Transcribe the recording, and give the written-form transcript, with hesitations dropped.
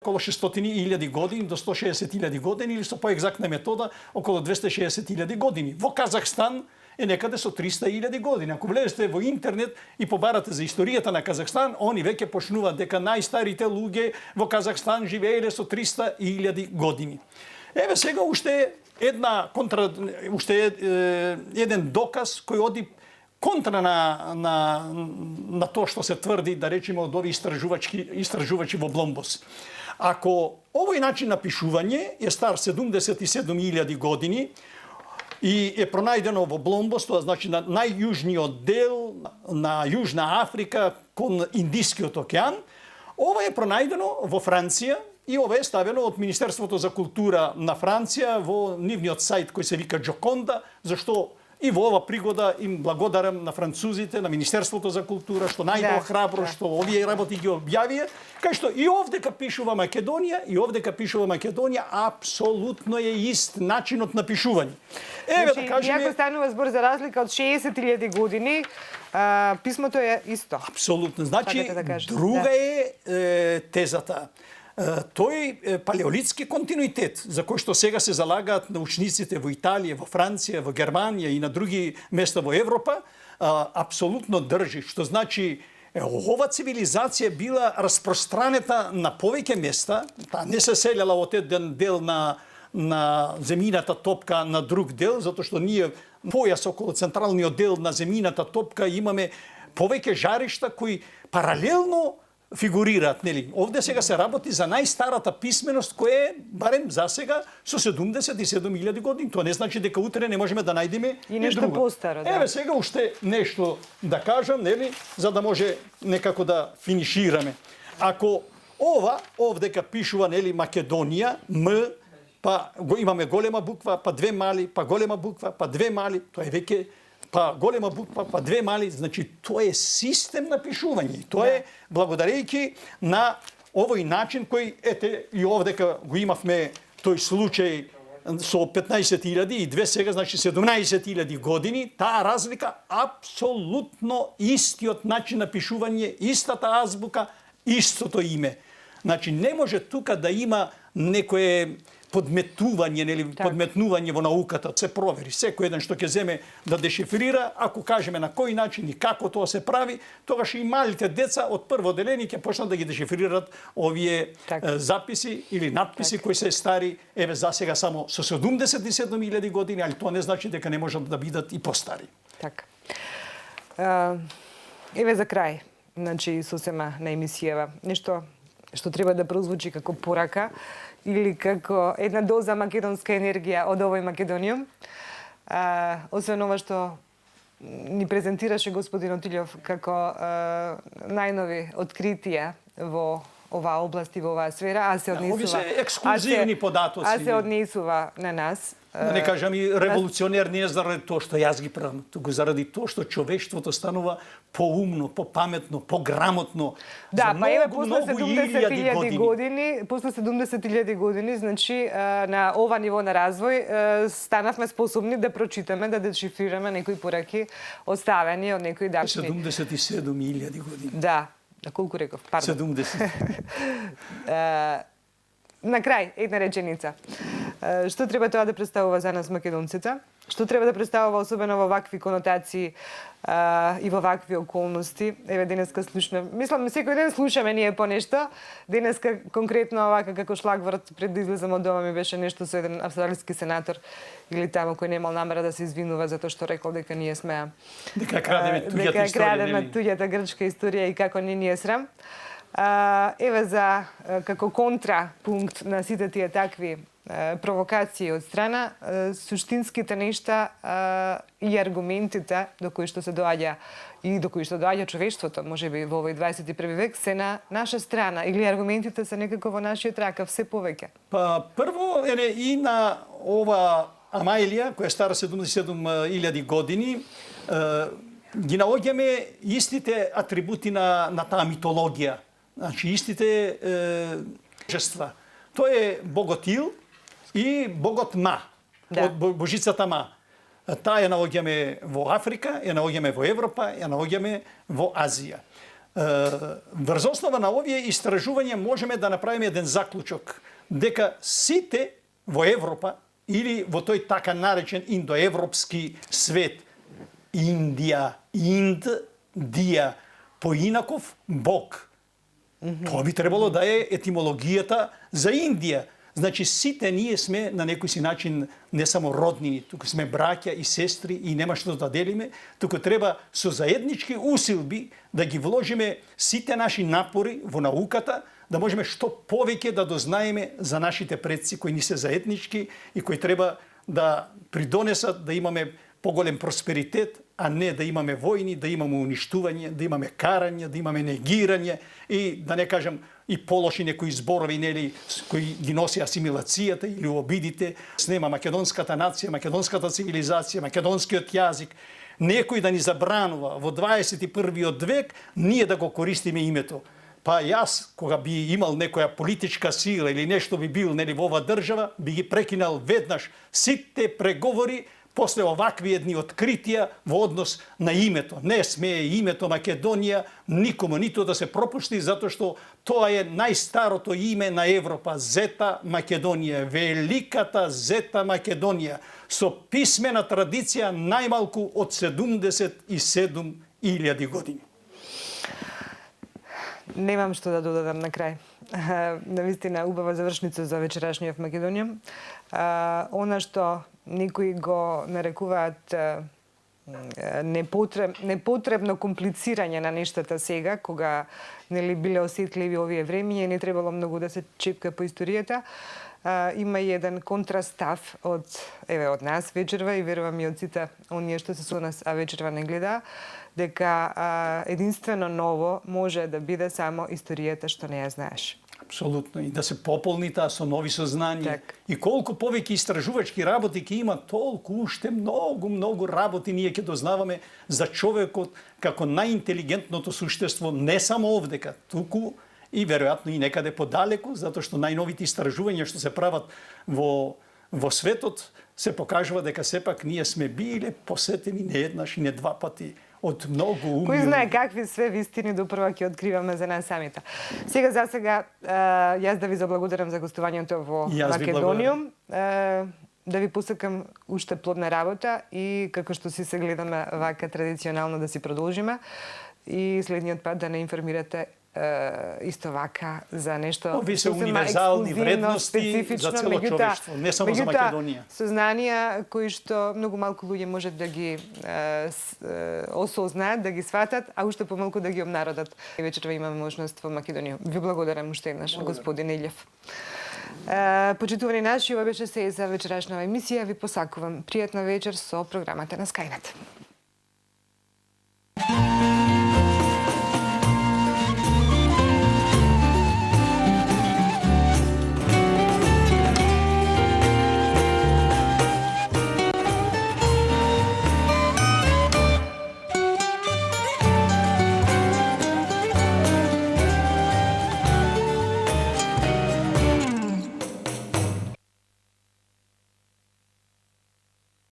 около 600.000 години до 160.000 години или со поекзактна метода околу 260.000 години. Во Казахстан е некаде со 300.000 години. Ако влезете во интернет и побарате за историјата на Казахстан, они веќе почнуваат дека најстарите луѓе во Казахстан живееле со 300.000 години. Еве сега уште еден доказ кој оди контра на тоа што се тврди, да речеме, од овие истражувачи во Бломбос. Ако овој начин на пишување е стар 77.000 години и е пронајдено во Бломбос, тоа значи на најјужниот дел на Јужна Африка кон Индискиот океан, ова е пронајдено во Франција и ова е ставено од Министерството за култура на Франција во нивниот сајт кој се вика Джоконда, зашто и во ова пригода им благодарам на французите, на Министерството за култура, што најдоа храбро, што овие работи ги објавија, кај што и овдека пишува Македонија, апсолутно е ист начинот на пишување. Еве да кажеме, иако станува збор за разлика од 60.000 години, писмото е исто. Апсолутно. Значи, друга е тезата. Тој палеолитски континуитет, за кој што сега се залагаат научниците во Италија, во Франција, во Германија и на други места во Европа, апсолутно држи. Што значи, ова цивилизација била распространета на повеќе места, не се селела од еден дел на земјината топка на друг дел, затоа што ние појас околу централниот дел на земјината топка имаме повеќе жаришта кои паралелно фигурираат, нели? Овде сега се работи за најстарата писменост која е барем за сега со 77.000 години. Тоа не значи дека утре не можеме да најдеме и нешто постаро, да. Еве сега уште нешто да кажам, нели, за да може некако да финишираме. Ако овдека пишува, нели, Македонија, М, па го имаме голема буква, па две мали, па голема буква, па две мали, тоа е веќе па голема буква, па две мали, значи тоа е систем на пишување. Тоа е благодарејќи на овој начин кој, ете, и овдека го имавме тој случај со 15.000 и две сега, значи 17.000 години, таа разлика апсолутно истиот начин на пишување, истата азбука, истото име. Значи не може тука да има некое подметување, нели, подметнување во науката, се провери. Секој еден што ќе земе да дешифрира, ако кажеме на кој начин и како тоа се прави, тогаш и малите деца од прво деление ќе почнат да ги дешифрираат овие записи или надписи кои се стари, еве за сега само со 77.000 години, али тоа не значи дека не можат да бидат и постари. Така. Еве за крај, значи сосема на емисијава, нешто што треба да прозвучи како порака или како една доза македонска енергија од овој Македониум. Освен ова што ни презентираше господин Отилјов како најнови откритија во оваа област и во оваа сфера, а се однесува... Ови се ексклузивни податоци. А се однесува на нас. Да не кажам и револуционер не е заради тоа што јас ги правам, туку заради тоа што човештвото станува поумно, попаметно, пограмотно. Да, па еве после 70.000 години, значи на ова ниво на развој станавме способни да прочитаме, да дешифрираме некои пораки оставени од некои дачни. 77.000 години. Да, колку реков? Пардон. 70. На крај, една реченица. Што треба тоа да представува за нас македонците? Што треба да представува особено во вакви конотации и во вакви околности? Еве денеска слушнам. Мислам, секој ден слушаме ние по нешто. Денеска конкретно овака како шлагворд пред да излезам од дома ми беше нешто со еден австралиски сенатор или таму кој немал намера да се извинува затоа што рекол дека ние сме дека крадеме туѓата историја. Дека крадеме туѓата грчка историја и како не ни е срам. Еве за како контрапункт на сите тие такви провокации од страна, суштинските нешта и аргументите до кои што се доаѓа и до кои што доаѓа човештвото, можеби во овој 21 век, се на наша страна или аргументите се некако во нашиот рака все повеќе? Па прво и на ова Амаилија, која е стара 77.000 години, ги наоѓаме истите атрибути на таа митологија. Значи, истите божества. Тој е богот Ил и богот Ма, од божицата Ма. Таа ја наоѓаме во Африка, ја наоѓаме во Европа, ја наоѓаме во Азија. врз основа на овие истражувања можеме да направиме еден заклучок дека сите во Европа или во тој така наречен индоевропски свет, Индија, Индија, поинаков Бог. Тоа би требало да е етимологијата за Индија. Значи, сите ние сме на некој си начин не само роднини, туку сме браќа и сестри и нема што да делиме, туку треба со заеднички усилби да ги вложиме сите наши напори во науката, да можеме што повеќе да дознаеме за нашите предци кои ни се заеднички и кои треба да придонесат да имаме поголем просперитет, а не да имаме војни, да имаме уништување, да имаме карање, да имаме негирање и да не кажам и полоши некои зборови нели кои ги носи асимилацијата или обидите, снема македонската нација, македонската цивилизација, македонскиот јазик, некој да ни забранува во 21. век ние да го користиме името. Па јас, кога би имал некоја политичка сила или нешто би бил нели во оваа држава, би ги прекинал веднаш сите преговори после овакви едни откритија во однос на името. Не смее името Македонија никому ниту да се пропушти, затоа што тоа е најстарото име на Европа. Зета Македонија, великата Зета Македонија, со писмена традиција најмалку од 77.000 години. Немам што да додадам на крај. Навистина убава завршница за вечерашниот Македонија. Она што некои го нарекуваат непотребно комплицирање на нештата сега, кога нели биле осетливи овие времиња и не требало многу да се чепка по историјата. Има еден контрастав од нас вечерва и верувам и од сите оние што се со нас, а вечерва не гледа, дека единствено ново може да биде само историјата што не ја знаеш. Апсолутно. И да се пополни таа со нови сознања. Так. И колку повеќе истражувачки работи ќе има, толку уште многу работи ние ќе дознаваме за човекот како најинтелигентното суштество не само овдека, туку и веројатно и некаде подалеку, затоа што најновите истражувања што се прават во светот се покажува дека сепак ние сме биле посетени не еднаш и не два пати од многу умни. Кој знае какви све вистини допрва ќе откриваме за нас самите. Сега јас да ви заблагодарам за гостувањето во Македонија. Да ви посакам уште плодна работа и како што си се гледаме вака традиционално да си продолжиме и следниот пат да не информирате исто вака за нешто Ови се универзални вредности за цело човештво, не само за Македонија. Сознанија кои што многу малку луѓе можат да ги осознаат, да ги сватат, а уште помалку да ги обнародат. И вечерва имаме можност во Македонија. Ви благодарам уште еднаш, господин Илјев. Почитувани наши, ова беше се за вечерашнава емисија. Ви посакувам пријатна вечер со програмата на Скајнет.